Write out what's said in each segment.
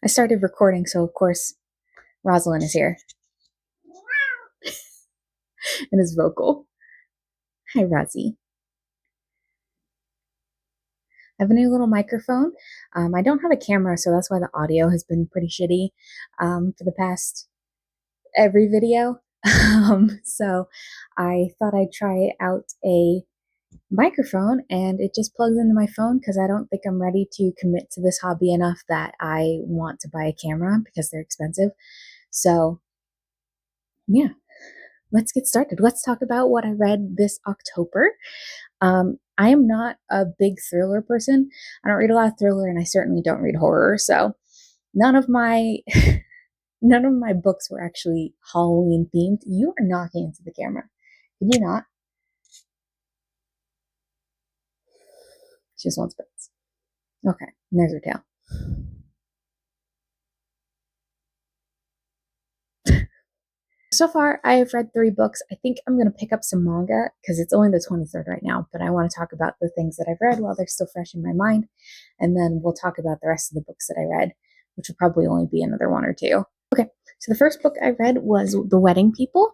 I started recording, so of course Rosalind is here and is vocal. Hi, Rosie. I have a new little microphone. I don't have a camera, so that's why the audio has been pretty shitty for the past every video. So I thought I'd try out a microphone, and it just plugs into my phone because I don't think I'm ready to commit to this hobby enough that I want to buy a camera because they're expensive. So yeah, let's get started. Let's talk about what I read this October. I am not a big thriller person. I don't read a lot of thriller, and I certainly don't read horror. So none of my none of my books were actually Halloween themed. You are knocking into the camera. Did you not? She just wants bits. Okay, and there's her tail. So far, I have read 3 books. I think I'm going to pick up some manga because it's only the 23rd right now, but I want to talk about the things that I've read while they're still fresh in my mind. And then we'll talk about the rest of the books that I read, which will probably only be another 1 or 2. Okay, so the first book I read was The Wedding People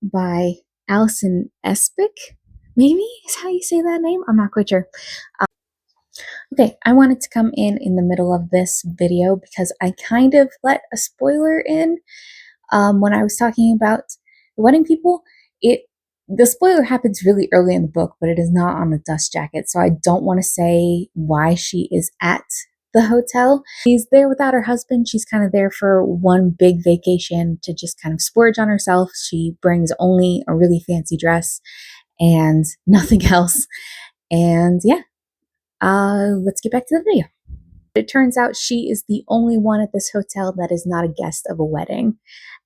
by Alison Espick. Maybe is how you say that name? I'm not quite sure. Okay, I wanted to come in the middle of this video because I kind of let a spoiler in when I was talking about The Wedding People. The spoiler happens really early in the book, but it is not on the dust jacket, so I don't want to say why she is at the hotel. She's there without her husband. She's kind of there for one big vacation to just kind of splurge on herself. She brings only a really fancy dress and nothing else. And yeah, let's get back to the video. It turns out she is the only one at this hotel that is not a guest of a wedding.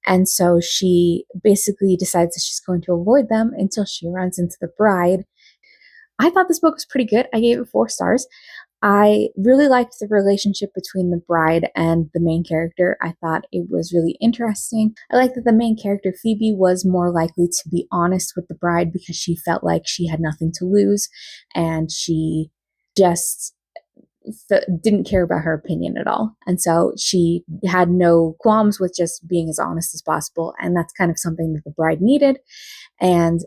And so she basically decides that she's going to avoid them until she runs into the bride. I thought this book was pretty good. I gave it 4 stars. I really liked the relationship between the bride and the main character. I thought it was really interesting. I liked that the main character, Phoebe, was more likely to be honest with the bride because she felt like she had nothing to lose, and she just didn't care about her opinion at all. And so she had no qualms with just being as honest as possible. And that's kind of something that the bride needed, and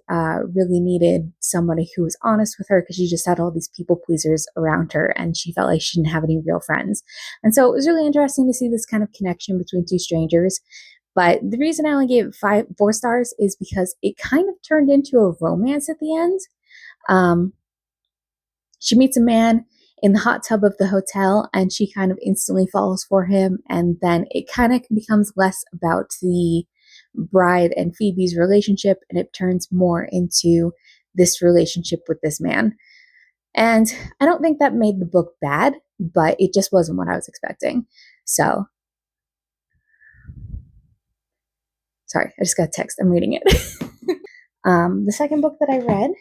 really needed somebody who was honest with her because she just had all these people pleasers around her and she felt like she didn't have any real friends. And so it was really interesting to see this kind of connection between 2 strangers. But the reason I only gave it 4 stars is because it kind of turned into a romance at the end. She meets a man in the hot tub of the hotel and she kind of instantly falls for him, and then it kind of becomes less about the bride and Phoebe's relationship and it turns more into this relationship with this man. And I don't think that made the book bad, but it just wasn't what I was expecting. So sorry, I just got a text. I'm reading it. The second book that I read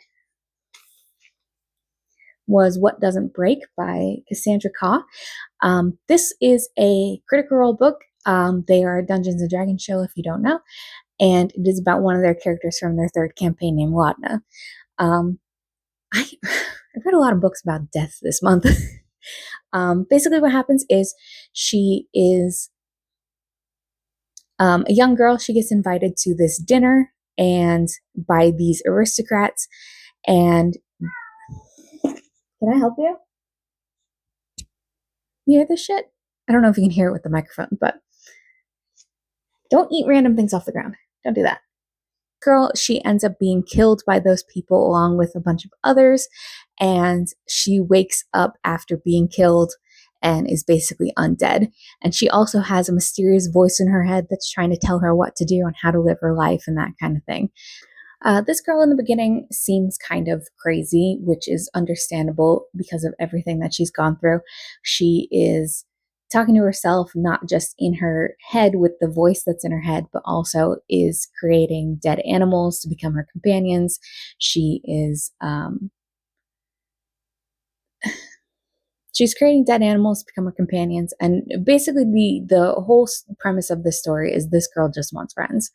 was What Doesn't Break by Cassandra Khaw. This is a Critical Role book. They are a Dungeons & Dragons show, if you don't know, and it is about one of their characters from their 3rd campaign named Ladna. I read a lot of books about death this month. Basically what happens is she is a young girl. She gets invited to this dinner and by these aristocrats, and can I help you? You hear this shit? I don't know if you can hear it with the microphone, but don't eat random things off the ground. Don't do that. Girl, she ends up being killed by those people along with a bunch of others, and she wakes up after being killed and is basically undead. And she also has a mysterious voice in her head that's trying to tell her what to do and how to live her life and that kind of thing. This girl in the beginning seems kind of crazy, which is understandable because of everything that she's gone through. She is talking to herself, not just in her head with the voice that's in her head, but also is creating dead animals to become her companions. She is she's creating dead animals to become her companions. And basically the whole premise of this story is this girl just wants friends.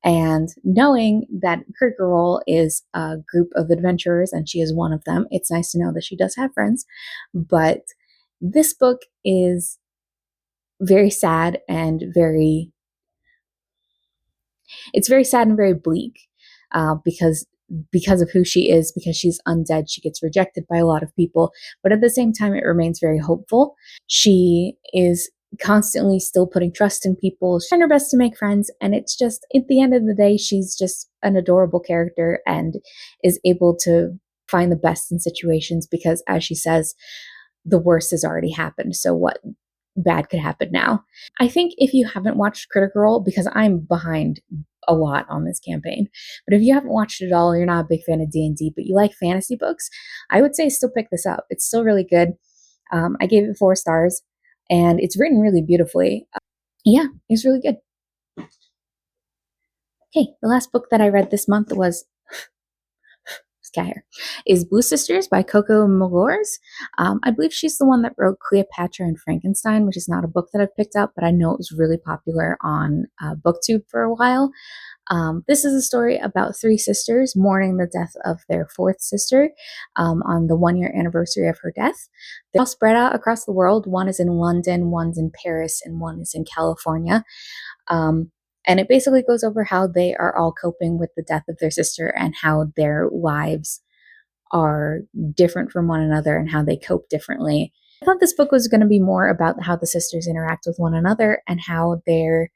And knowing that Critical Role is a group of adventurers and she is one of them, it's nice to know that she does have friends. But this book is very sad and very it's very sad and very bleak, because of who she is, because she's undead. She gets rejected by a lot of people, but at the same time, it remains very hopeful. She is constantly still putting trust in people, she's trying her best to make friends, and it's just, at the end of the day, she's just an adorable character and is able to find the best in situations because, as she says, the worst has already happened. So what bad could happen now? I think if you haven't watched Critical Role, because I'm behind a lot on this campaign, but if you haven't watched it at all, you're not a big fan of D&D, but you like fantasy books, I would say still pick this up. It's still really good. I gave it 4 stars, and it's written really beautifully. Yeah, it's really good. Okay, the last book that I read this month was is Blue Sisters by Coco Malores. I believe she's the one that wrote Cleopatra and Frankenstein, which is not a book that I've picked up, but I know it was really popular on BookTube for a while. This is a story about 3 sisters mourning the death of their 4th sister on the 1-year anniversary of her death. They're all spread out across the world. One is in London, one's in Paris, and one is in California. And it basically goes over how they are all coping with the death of their sister and how their lives are different from one another and how they cope differently. I thought this book was going to be more about how the sisters interact with one another and how their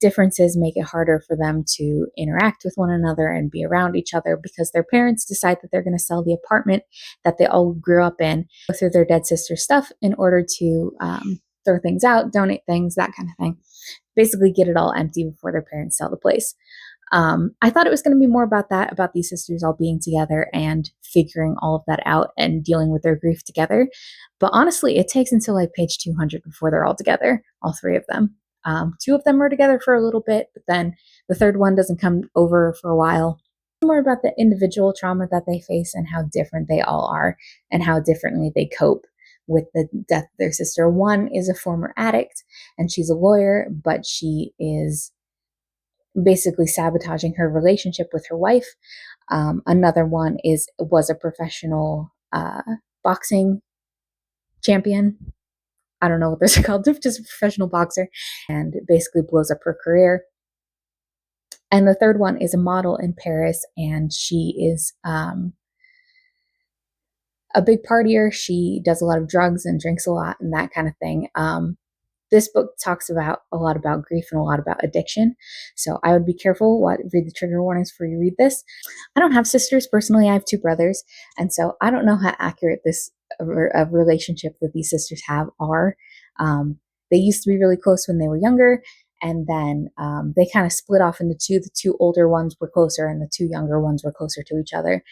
differences make it harder for them to interact with one another and be around each other because their parents decide that they're going to sell the apartment that they all grew up in, go through their dead sister's stuff in order to throw things out, donate things, that kind of thing. Basically get it all empty before their parents sell the place. I thought it was going to be more about that, about these sisters all being together and figuring all of that out and dealing with their grief together. But honestly, it takes until like page 200 before they're all together, all 3 of them. 2 of them are together for a little bit, but then the 3rd one doesn't come over for a while. More about the individual trauma that they face and how different they all are and how differently they cope with the death of their sister. One is a former addict and she's a lawyer, but she is basically sabotaging her relationship with her wife. Another one was a professional boxing champion. I don't know what those are called, just a professional boxer, and basically blows up her career. And the 3rd one is a model in Paris, and she is a big partier. She does a lot of drugs and drinks a lot and that kind of thing. This book talks about a lot about grief and a lot about addiction. So I would be careful read the trigger warnings before you read this. I don't have sisters personally. I have 2 brothers. And so I don't know how accurate this relationship that these sisters have are. They used to be really close when they were younger. And then they kind of split off into 2. The 2 older ones were closer and the 2 younger ones were closer to each other.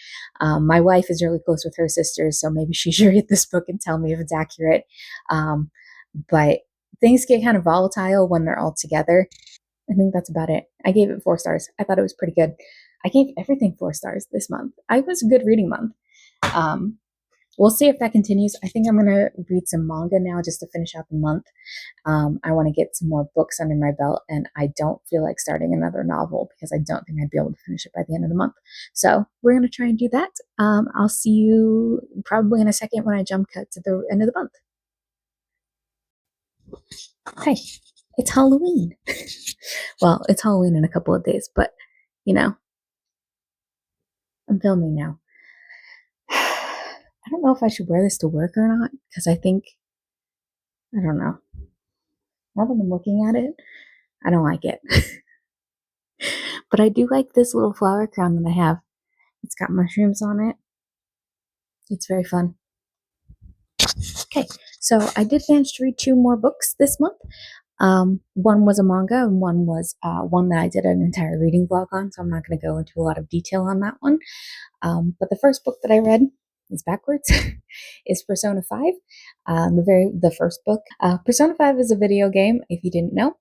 My wife is really close with her sisters, so maybe she should read this book and tell me if it's accurate. But things get kind of volatile when they're all together. I think that's about it. I gave it 4 stars. I thought it was pretty good. I gave everything 4 stars this month. It was a good reading month. We'll see if that continues. I think I'm going to read some manga now just to finish out the month. I want to get some more books under my belt, and I don't feel like starting another novel because I don't think I'd be able to finish it by the end of the month. So we're going to try and do that. I'll see you probably in a second when I jump cut to the end of the month. Hey, it's Halloween. Well, it's Halloween in a couple of days, but I'm filming now. I don't know if I should wear this to work or not because I don't know. Now that I'm looking at it, I don't like it. But I do like this little flower crown that I have. It's got mushrooms on it. It's very fun. Okay, so I did manage to read 2 more books this month. One was a manga and one was one that I did an entire reading vlog on, so I'm not going to go into a lot of detail on that one. But the first book that I read is backwards, is Persona 5, the first book. Persona 5 is a video game, if you didn't know.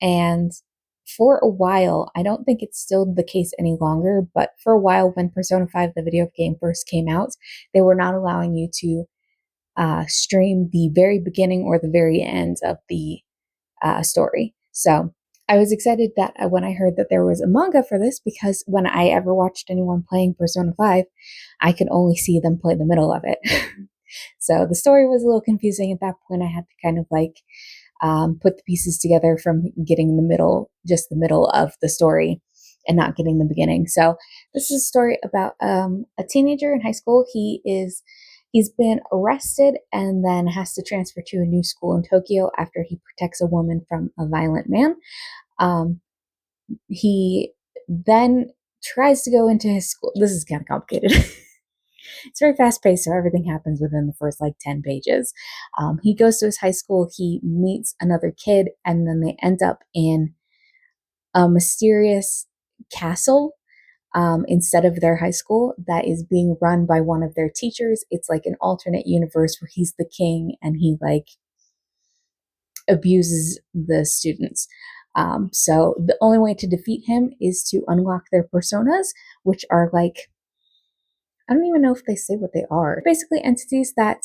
And for a while, I don't think it's still the case any longer, but for a while when Persona 5, the video game, first came out, they were not allowing you to stream the very beginning or the very end of the story. So I was excited that when I heard that there was a manga for this, because when I ever watched anyone playing Persona 5, I could only see them play the middle of it. So the story was a little confusing at that point. I had to kind of like put the pieces together from getting the middle, just the middle of the story and not getting the beginning. So this is a story about a teenager in high school. He's been arrested and then has to transfer to a new school in Tokyo after he protects a woman from a violent man. Um, he then tries to go into his school. This is kind of complicated. It's very fast paced, so everything happens within the first like 10 pages. He goes to his high school, he meets another kid, and then they end up in a mysterious castle instead of their high school that is being run by one of their teachers. It's like an alternate universe where he's the king and he like abuses the students. So the only way to defeat him is to unlock their personas, which are like, I don't even know if they say what they are. Basically entities that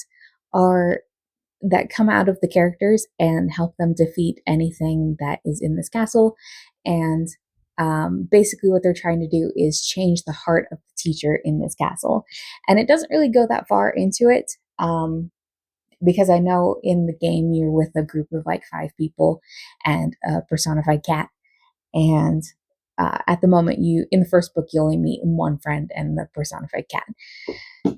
come out of the characters and help them defeat anything that is in this castle. And basically what they're trying to do is change the heart of the teacher in this castle. And it doesn't really go that far into it. Because I know in the game you're with a group of like 5 people and a personified cat. And at the moment, in the first book, you only meet one friend and the personified cat.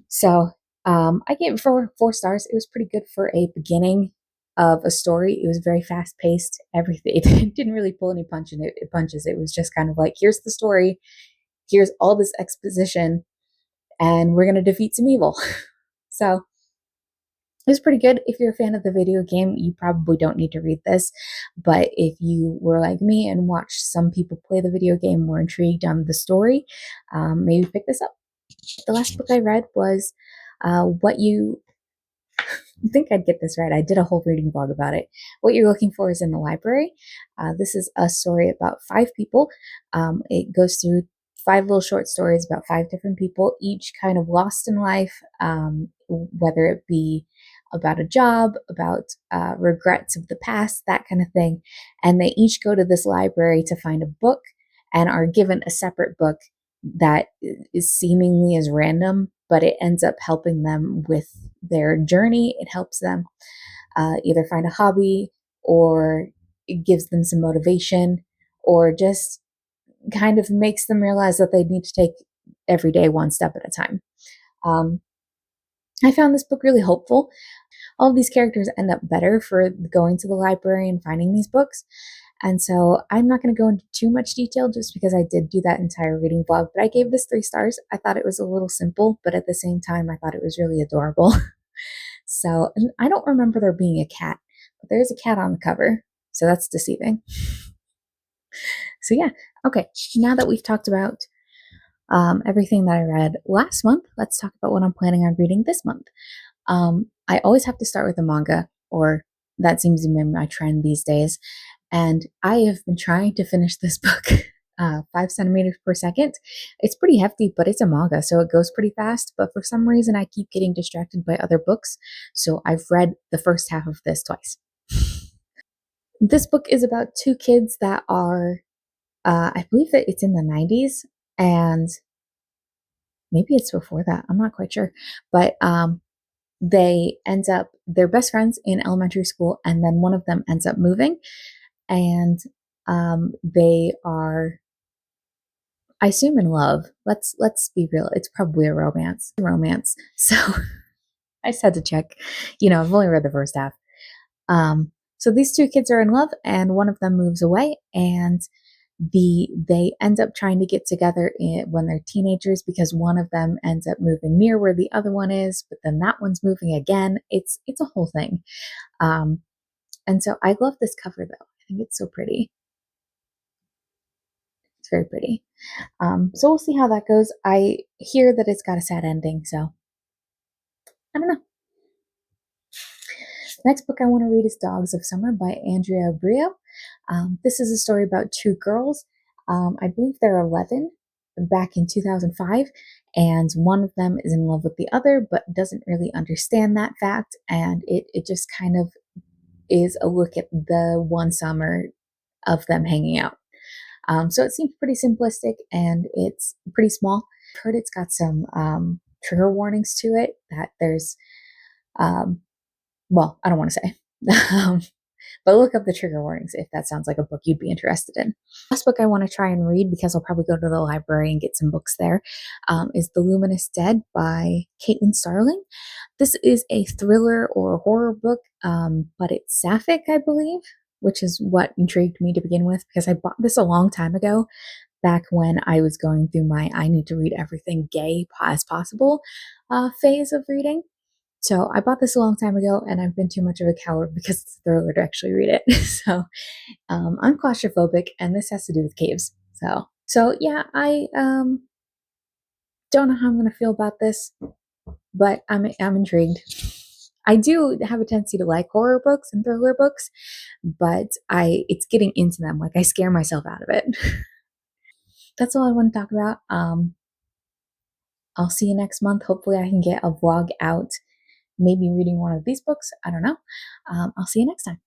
So I gave it 4 stars. It was pretty good for a beginning of a story. It was very fast paced. Everything, it didn't really pull any punches. It was just kind of like, here's the story, here's all this exposition, and we're gonna defeat some evil. So it was pretty good. If you're a fan of the video game, you probably don't need to read this. But if you were like me and watched some people play the video game, were intrigued on the story, maybe pick this up. The last book I read was What You I think I'd get this right. I did a whole reading blog about it. What You're Looking For Is in the Library. This is a story about 5 people. It goes through 5 little short stories about 5 different people, each kind of lost in life, whether it be about a job, about regrets of the past, that kind of thing. And they each go to this library to find a book and are given a separate book that is seemingly as random, but it ends up helping them with their journey. It helps them either find a hobby, or it gives them some motivation, or just kind of makes them realize that they need to take every day one step at a time. I found this book really hopeful. All of these characters end up better for going to the library and finding these books. And so I'm not going to go into too much detail just because I did do that entire reading vlog, but I gave this 3 stars. I thought it was a little simple, but at the same time, I thought it was really adorable. So, and I don't remember there being a cat, but there's a cat on the cover. So that's deceiving. So yeah. Okay. Now that we've talked about everything that I read last month, let's talk about what I'm planning on reading this month. I always have to start with a manga, or that seems to be my trend these days. And I have been trying to finish this book, 5 centimeters per second. It's pretty hefty, but it's a manga, so it goes pretty fast. But for some reason, I keep getting distracted by other books. So I've read the first half of this twice. This book is about 2 kids that are, I believe that it's in the 90s, and maybe it's before that. I'm not quite sure. But they're best friends in elementary school, and then one of them ends up moving. And they are, I assume, in love. Let's be real. It's probably a romance. So I just had to check. I've only read the first half. So these 2 kids are in love, and one of them moves away, and they end up trying to get together when they're teenagers, because one of them ends up moving near where the other one is, but then that one's moving again. It's a whole thing. And so I love this cover though. I think it's so pretty. It's very pretty. So we'll see how that goes. I hear that it's got a sad ending, so I don't know. Next book I want to read is Dogs of Summer by Andrea Brio. This is a story about 2 girls. I believe they're 11, back in 2005, and one of them is in love with the other, but doesn't really understand that fact, and it just kind of is a look at the one summer of them hanging out. So it seems pretty simplistic, and it's pretty small. I've heard it's got some trigger warnings to it, that there's Um, well, I don't want to say. um, but look up the trigger warnings if that sounds like a book you'd be interested in. Last book I want to try and read, because I'll probably go to the library and get some books there, is The Luminous Dead by Caitlin Starling. This is a thriller or a horror book, but it's sapphic, I believe, which is what intrigued me to begin with, because I bought this a long time ago, back when I was going through my I need to read everything gay as possible phase of reading. So I bought this a long time ago, and I've been too much of a coward because it's a thriller to actually read it. So I'm claustrophobic, and this has to do with caves. So yeah, I don't know how I'm going to feel about this, but I'm intrigued. I do have a tendency to like horror books and thriller books, but it's getting into them. Like, I scare myself out of it. That's all I want to talk about. I'll see you next month. Hopefully, I can get a vlog out, maybe reading one of these books. I don't know. I'll see you next time.